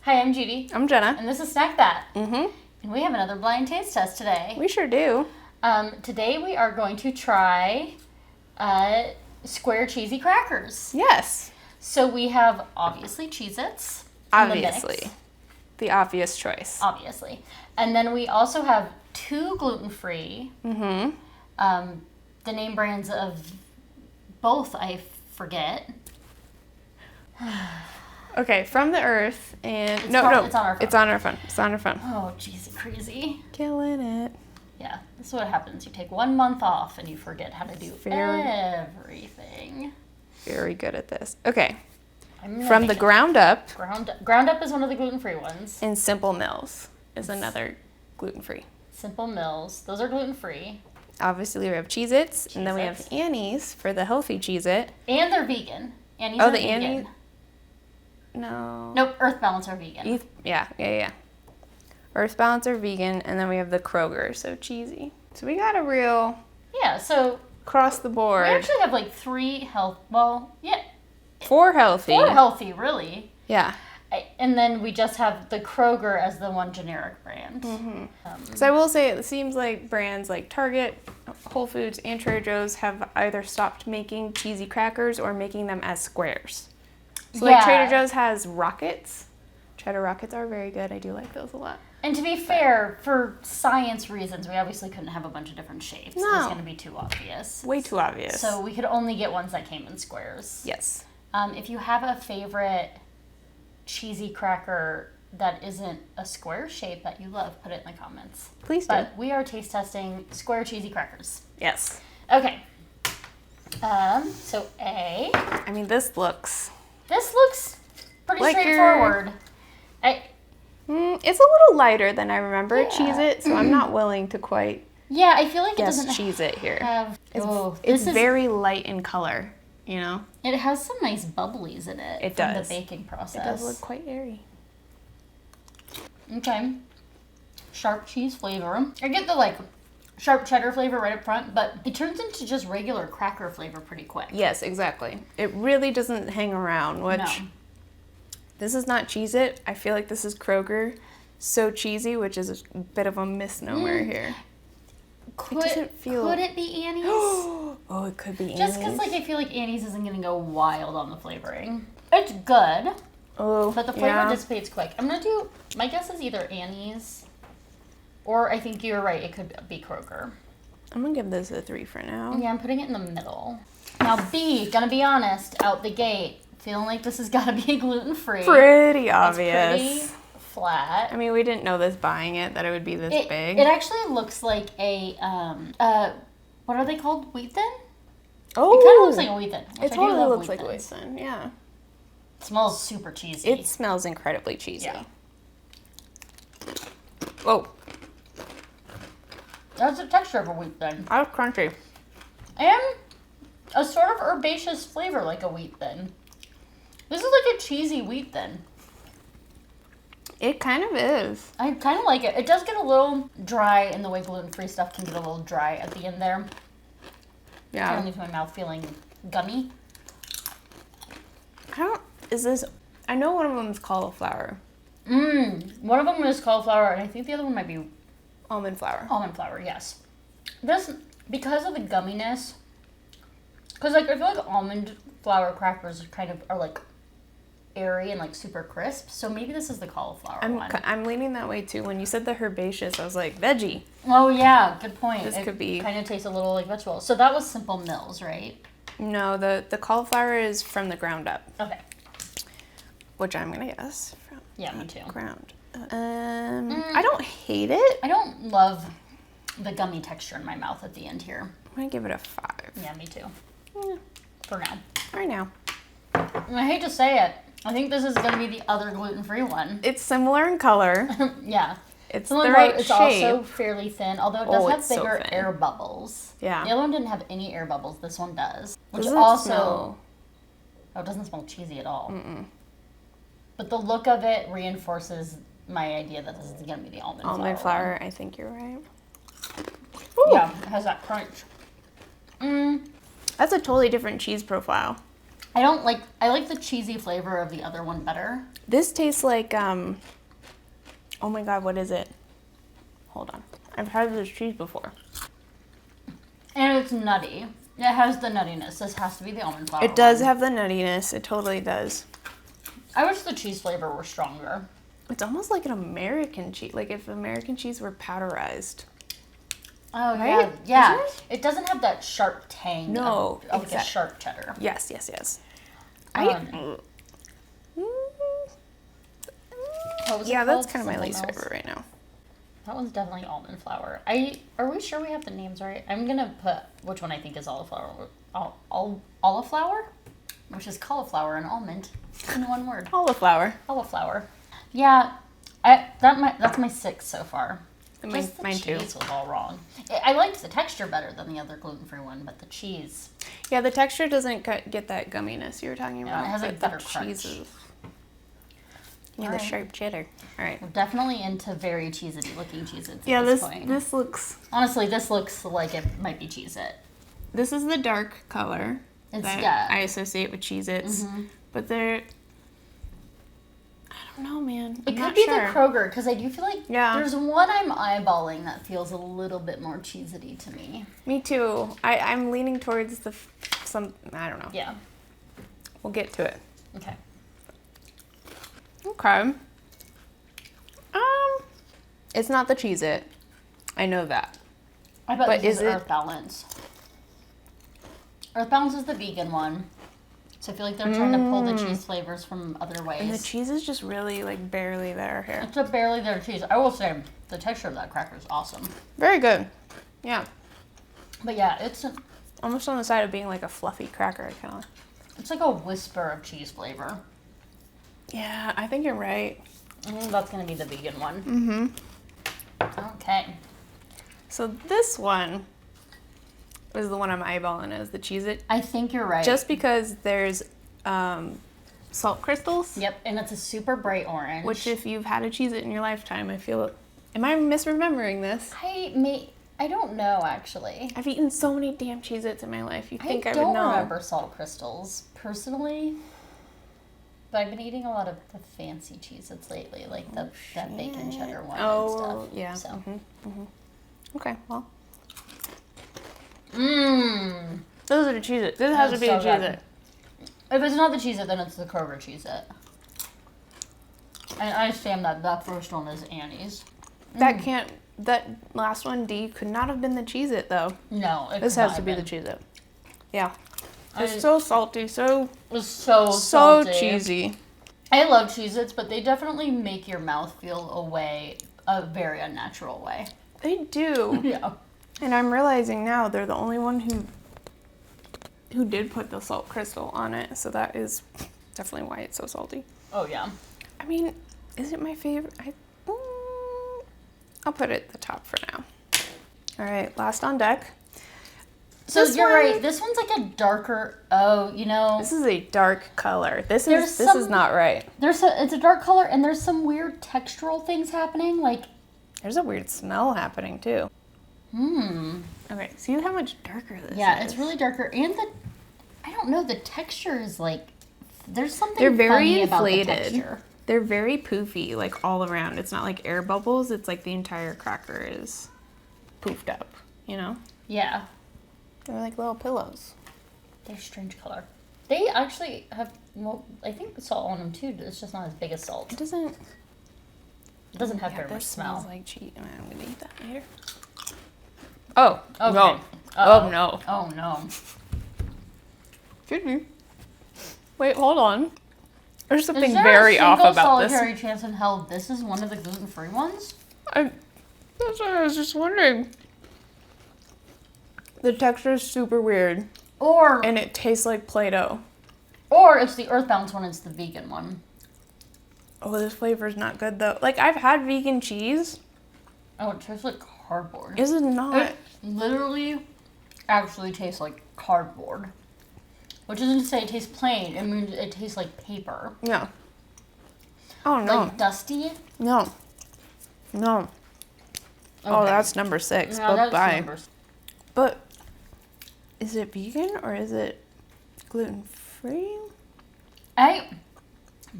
Hi, I'm Judy. I'm Jenna. And this is Snack That. Mm-hmm. And we have another blind taste test today. We sure do. Today we are going to try square cheesy crackers. Yes. So we have, obviously, Cheez-its. Obviously. The obvious choice. Obviously. And then we also have 2 gluten-free. Mm-hmm. The name brands of both, I forget. Okay, From the Earth and... It's on our phone. It's on our phone. It's on our phone. Oh, jeez, crazy. Killing it. Yeah, this is what happens. You take 1 month off and you forget how to do everything. Very good at this. Okay. From the ground up. Ground up is one of the gluten-free ones. And Simple Mills is another gluten-free. Simple Mills. Those are gluten-free. Obviously, we have Cheez-its, and then we have Annie's for the healthy Cheez-it. And they're vegan. Annie's are vegan. Annie? No. Nope, Earth Balance are vegan. Yeah. Earth Balance are vegan, and then we have the Kroger So Cheesy. So we got a real... Yeah, so... Across the board. We actually have like 3 health... Well, yeah. 4 healthy. 4 healthy, really. Yeah. And then we just have the Kroger as the one generic brand. Mm-hmm. So I will say it seems like brands like Target, Whole Foods, and Trader Joe's have either stopped making cheesy crackers or making them as squares. So like Trader Joe's has rockets. Cheddar rockets are very good. I do like those a lot. And to be fair, for science reasons, we obviously couldn't have a bunch of different shapes. No. It was going to be too obvious. Way too obvious. So we could only get ones that came in squares. Yes. If you have a favorite cheesy cracker that isn't a square shape that you love, put it in the comments. Please do. But we are taste testing square cheesy crackers. Yes. Okay. So A. I mean, this looks pretty like straightforward. It's a little lighter than I remember Cheez-it, so I'm not willing to quite Yeah, I feel like it guess doesn't Cheez-it here. It's very light in color, you know? It has some nice bubblies in it. It from does. The baking process. It does look quite airy. Okay. Sharp cheese flavor. I get the sharp cheddar flavor right up front, but it turns into just regular cracker flavor pretty quick. Yes, exactly. It really doesn't hang around, which... No. This is not Cheez-it. I feel like this is Kroger So Cheesy, which is a bit of a misnomer here. Could it be Annie's? Oh, it could be Annie's. Just because I feel like Annie's isn't going to go wild on the flavoring. It's good, but the flavor dissipates quick. I'm going to do, my guess is either Annie's, or I think you're right, it could be Kroger. I'm going to give this a 3 for now. Yeah, I'm putting it in the middle. Now B, gonna be honest, out the gate, feeling like this has got to be gluten-free. Pretty obvious. It's pretty flat. I mean, we didn't know this buying it, that it would be this big. It actually looks like a, what are they called? Wheat thin? Oh. It kind of looks like a wheat thin. It totally looks like wheat thin, yeah. It smells super cheesy. It smells incredibly cheesy. Yeah. Whoa. That's the texture of a wheat thin. That was crunchy. And a sort of herbaceous flavor like a wheat thin. This is like a cheesy wheat thin. It kind of is. I kind of like it. It does get a little dry in the way gluten-free stuff can get a little dry at the end there. Yeah. Kind of leaves my mouth feeling gummy. I know one of them is cauliflower. One of them is cauliflower, and I think the other one might be almond flour. Almond flour, yes. This, because of the gumminess, because I feel like almond flour crackers are like airy and like super crisp. So maybe this is the cauliflower one. I'm leaning that way too. When you said the herbaceous, I was like, veggie. Oh yeah, good point. This could be. Kind of tastes a little like vegetable. So that was Simple Mills, right? No, the cauliflower is from the ground up. Okay. Which I'm gonna guess from. Yeah, me too. Ground. I don't hate it. I don't love the gummy texture in my mouth at the end here. I'm gonna give it a 5. Yeah, me too. For now. Right now. And I hate to say it, I think this is going to be the other gluten-free one. It's similar in color. Yeah. It's the right shape. It's also fairly thin, although it does have bigger air bubbles. Yeah. The other one didn't have any air bubbles. This one does. Which doesn't also... smell... Oh, it doesn't smell cheesy at all. But the look of it reinforces my idea that this is going to be the almond flour. Almond flour, I think you're right. Ooh. Yeah, it has that crunch. That's a totally different cheese profile. I like the cheesy flavor of the other one better. This tastes like, oh my God, what is it? Hold on. I've had this cheese before. And it's nutty. It has the nuttiness. This has to be the almond flour It does one. have the nuttiness. It totally does. I wish the cheese flavor were stronger. It's almost like an American cheese. Like if American cheese were powderized. Oh, right? Yeah. It doesn't have that sharp tang No, of like a sharp cheddar. Yes. Yeah, that's kind of my least favorite right now. That one's definitely almond flour. Are we sure we have the names right? I'm gonna put which one I think is cauliflower, which is cauliflower and almond in one word. Cauliflower. Yeah, that's my 6 so far. Mine too. Cheese was all wrong. I liked the texture better than the other gluten-free one, but the cheese. Yeah, the texture doesn't get that gumminess you were talking about. It has a better crunch. Yeah, the sharp cheddar. All right. We're definitely into very Cheez-it looking Cheez-its Yeah, at this point. this looks... Honestly, this looks like it might be Cheez-it. This is the dark color that I associate with Cheez-its. Mm-hmm. But they're... I don't know, man. It could be the Kroger, because I do feel like there's one I'm eyeballing that feels a little bit more Cheez-it-y to me. Me too. I'm leaning towards I don't know. Yeah. We'll get to it. Okay. Okay. It's not the Cheez-it. I know that. I bet this is Earth Balance. Earth Balance is the vegan one. So I feel like they're trying to pull the cheese flavors from other ways. And the cheese is just really, like, barely there here. It's a barely there cheese. I will say, the texture of that cracker is awesome. Very good. Yeah. But yeah, it's almost on the side of being like a fluffy cracker, kind of. It's like a whisper of cheese flavor. Yeah, I think you're right. That's going to be the vegan one. Mm-hmm. Okay. So this one is the one I'm eyeballing as the Cheez-it. I think you're right. Just because there's salt crystals. Yep, and it's a super bright orange. Which if you've had a Cheez-it in your lifetime, I feel... Am I misremembering this? I don't know, actually. I've eaten so many damn Cheez-its in my life. You'd think I would know. I don't remember salt crystals, personally. But I've been eating a lot of the fancy Cheez-its lately, like that bacon cheddar one and stuff. Yeah. So. Mm-hmm. Mm-hmm. Okay, well. Those are the Cheez-it. This has to be a Cheez-it. If it's not the Cheez-it, then it's the Kroger Cheez-it. And I stand that first one is Annie's. That last one, D, could not have been the Cheez-it, though. No, this has to be the Cheez-it. Yeah. It's so salty, it's so salty. Cheesy. I love Cheez-its, but they definitely make your mouth feel a very unnatural way. They do. Yeah. And I'm realizing now they're the only one who did put the salt crystal on it, so that is definitely why it's so salty. Oh, yeah. I mean, is it my favorite? I'll put it at the top for now. All right, last on deck. So you're right. This one's like a darker. This is a dark color. This is not right. It's a dark color, and there's some weird textural things happening. Like there's a weird smell happening too. Okay, see how much darker this is. Yeah, it's really darker, and I don't know. The texture is like there's something. They're very funny inflated. About the texture. They're very poofy, like all around. It's not like air bubbles. It's like the entire cracker is poofed up. You know? Yeah. They're like little pillows. They're strange color. They actually have, I think salt on them too. It's just not as big as salt. It doesn't have very much smell. Smells like cheese. I'm gonna eat that later. Oh, okay. No. Uh-oh. Oh no. Oh no. Excuse me. Wait, hold on. There's something very off about this. Is there a solitary chance in hell this is one of the gluten-free ones? That's what I was just wondering. The texture is super weird. And it tastes like Play-Doh. Or it's the Earth Balance one, it's the vegan one. Oh, this flavor's not good though. Like, I've had vegan cheese. Oh, it tastes like cardboard. Is it not? It literally actually tastes like cardboard. Which isn't to say it tastes plain. I mean, it tastes like paper. Yeah. Oh, no. Like dusty? No. No. Okay. Oh, that's number 6. No, that's bye. number 6. But is it vegan or is it gluten-free? gluten-free?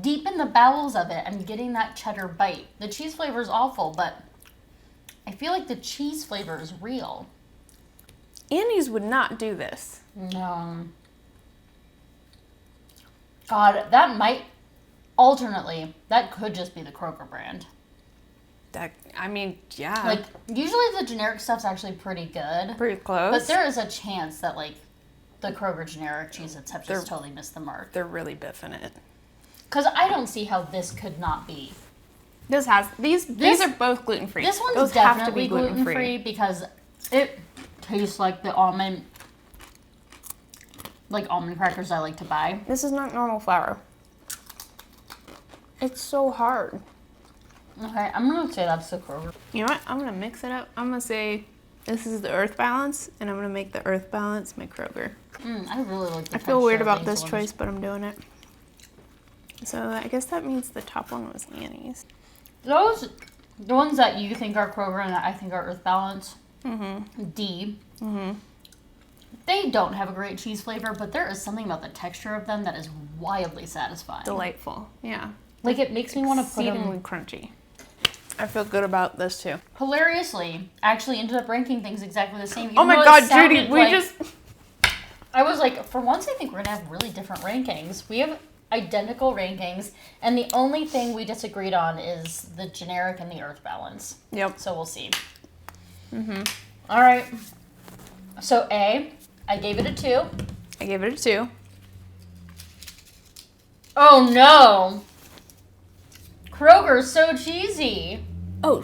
Deep in the bowels of it, I'm getting that cheddar bite. The cheese flavor is awful, but I feel like the cheese flavor is real. Annie's would not do this. No. God, that might, alternately, that could just be the Kroger brand. Yeah. Like, usually the generic stuff's actually pretty good. Pretty close. But there is a chance that, like, the Kroger generic Cheez-its have just totally missed the mark. They're really biffing it. Because I don't see how this could not be. These are both gluten-free. This one's Those definitely gluten-free because it tastes like the almond crackers I like to buy. This is not normal flour. It's so hard. Okay, I'm going to say that's the Kroger. You know what? I'm going to mix it up. I'm going to say this is the Earth Balance, and I'm going to make the Earth Balance my Kroger. I really like the I feel weird about this choice, but I'm doing it. So I guess that means the top one was Annie's. The ones that you think are Kroger and that I think are Earth Balance, D, they don't have a great cheese flavor, but there is something about the texture of them that is wildly satisfying. Delightful, yeah. Like, it makes me want to put them... Exceedingly crunchy. I feel good about this, too. Hilariously, I actually ended up ranking things exactly the same. Oh my god, Judy, I was like, for once I think we're going to have really different rankings. We have identical rankings, and the only thing we disagreed on is the generic and the Earth Balance. Yep. So we'll see. All right. So A, I gave it a 2. I gave it a 2. Oh no! Kroger So Cheesy. Oh,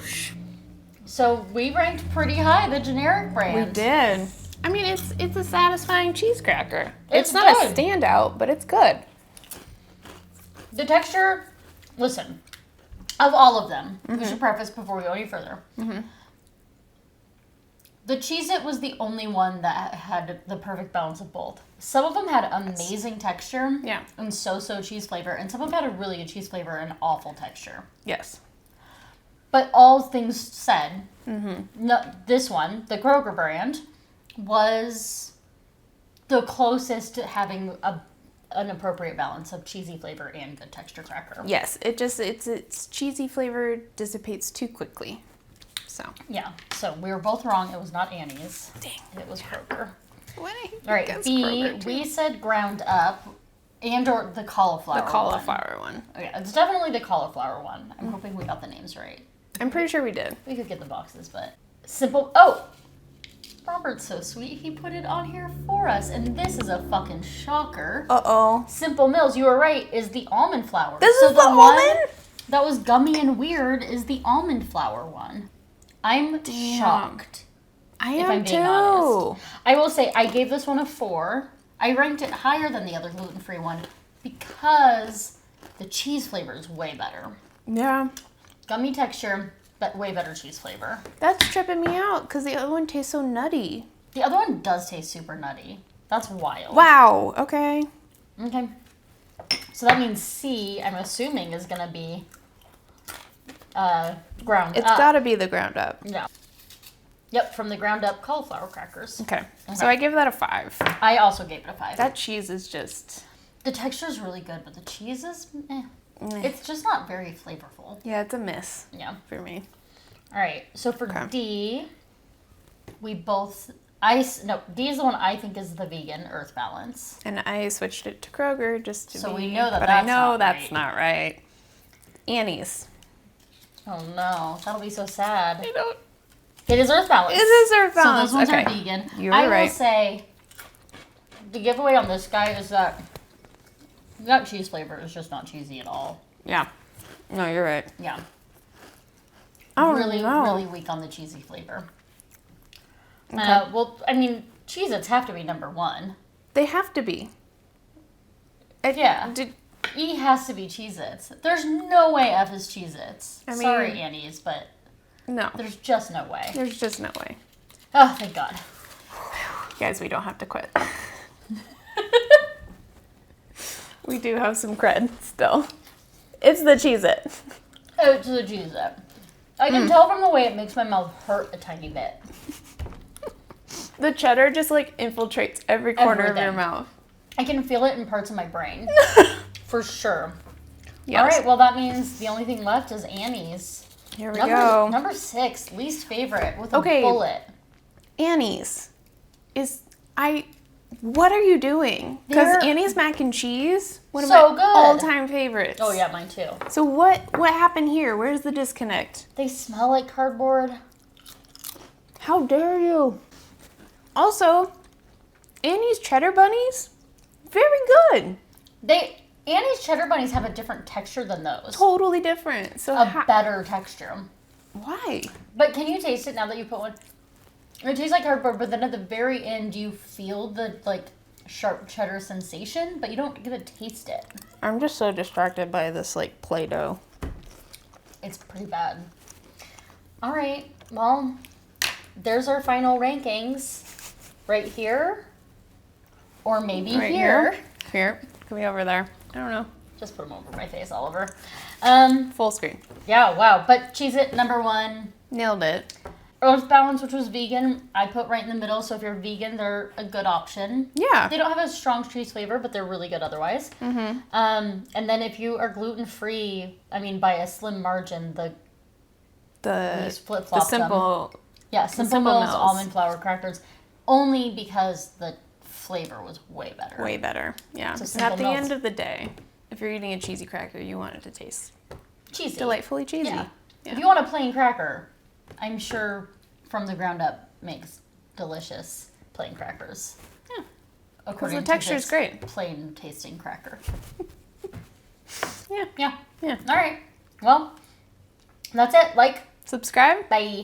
So we ranked pretty high, the generic brand. We did. I mean, it's a satisfying cheese cracker. It's not good. a standout, but it's good. The texture, listen, of all of them, we should preface before we go any further. The Cheez-it was the only one that had the perfect balance of both. Some of them had amazing texture and so-so cheese flavor, and some of them had a really good cheese flavor and awful texture. Yes. But all things said, this one, the Kroger brand, was the closest to having an appropriate balance of cheesy flavor and good texture cracker. Yes, it's cheesy flavor dissipates too quickly. So. Yeah, so we were both wrong. It was not Annie's. Dang. It was Kroger. What? All right, B, we said ground up and/or the cauliflower. The cauliflower one. Oh, yeah, it's definitely the cauliflower one. I'm hoping we got the names right. I'm pretty sure we did. We could get the boxes, but simple. Oh, Robert's so sweet. He put it on here for us, and this is a fucking shocker. Uh-oh. Simple Mills, you were right, is the almond flour. This is the almond? That was gummy and weird is the almond flour one. I'm shocked. I am if I'm being honest. I will say I gave this one a 4. I ranked it higher than the other gluten-free one because the cheese flavor is way better. Yeah. Gummy texture, but way better cheese flavor. That's tripping me out because the other one tastes so nutty. The other one does taste super nutty. That's wild. Wow. Okay. Okay. So that means C, I'm assuming, is going to be ground up. It's got to be the ground up. Yeah. Yep, from the ground up cauliflower crackers. Okay. So I give that a 5. I also gave it a 5. That cheese is just... The texture is really good, but the cheese is It's just not very flavorful. Yeah, it's a miss. Yeah. For me. All right. So for D, we both... D is the one I think is the vegan Earth Balance. And I switched it to Kroger just to so be... we know that but that's I know not that's right. not right. Annie's. Oh no, that'll be so sad. I don't... It is Earth Balance. It is Earth Balance. So those ones are vegan. You're I right. will say the giveaway on this guy is that that cheese flavor is just not cheesy at all. Yeah. No, you're right. Yeah. Oh, really, no. really weak on the cheesy flavor. Okay. Well, I mean, Cheez-its have to be number 1. They have to be. Yeah. E has to be Cheez-its. There's no way F is Cheez-its. I mean, sorry, Annie's, but no. there's just no way. There's just no way. Oh, thank God. Guys, we don't have to quit. We do have some cred still. It's the Cheez-it. Oh, it's the Cheez-it. I can tell from the way it makes my mouth hurt a tiny bit. The cheddar just like infiltrates every corner of your mouth. I can feel it in parts of my brain. For sure. Yes. All right, well, that means the only thing left is Annie's. Here we go. Number 6, least favorite with a bullet. Annie's what are you doing? Because Annie's mac and cheese, one of my all-time favorites. Oh yeah, mine too. So what happened here? Where's the disconnect? They smell like cardboard. How dare you? Also, Annie's cheddar bunnies, very good. Annie's cheddar bunnies have a different texture than those. Totally different. So better texture. Why? But can you taste it now that you put one? It tastes like cardboard, but then at the very end, you feel the sharp cheddar sensation, but you don't get to taste it. I'm just so distracted by this Play-Doh. It's pretty bad. All right, well, there's our final rankings. Right here, or maybe right here. Here, could be over there. I don't know. Just put them over my face, Oliver. Full screen. Yeah, wow. But Cheez-it, number 1. Nailed it. Earth Balance, which was vegan, I put right in the middle. So if you're vegan, they're a good option. Yeah. They don't have a strong cheese flavor, but they're really good otherwise. Mm-hmm. And then if you are gluten-free, I mean, by a slim margin, the flip-flop simple... them. Yeah, Simple Mills almond flour crackers. Only because the flavor was way better. Way better, yeah. So and at the end of the day, if you're eating a cheesy cracker, you want it to taste cheesy. Delightfully cheesy. Yeah. If you want a plain cracker, I'm sure From the Ground Up makes delicious plain crackers. Yeah. According the texture is great. Plain tasting cracker. Yeah. Yeah. Yeah. All right. Well, that's it. Subscribe. Bye.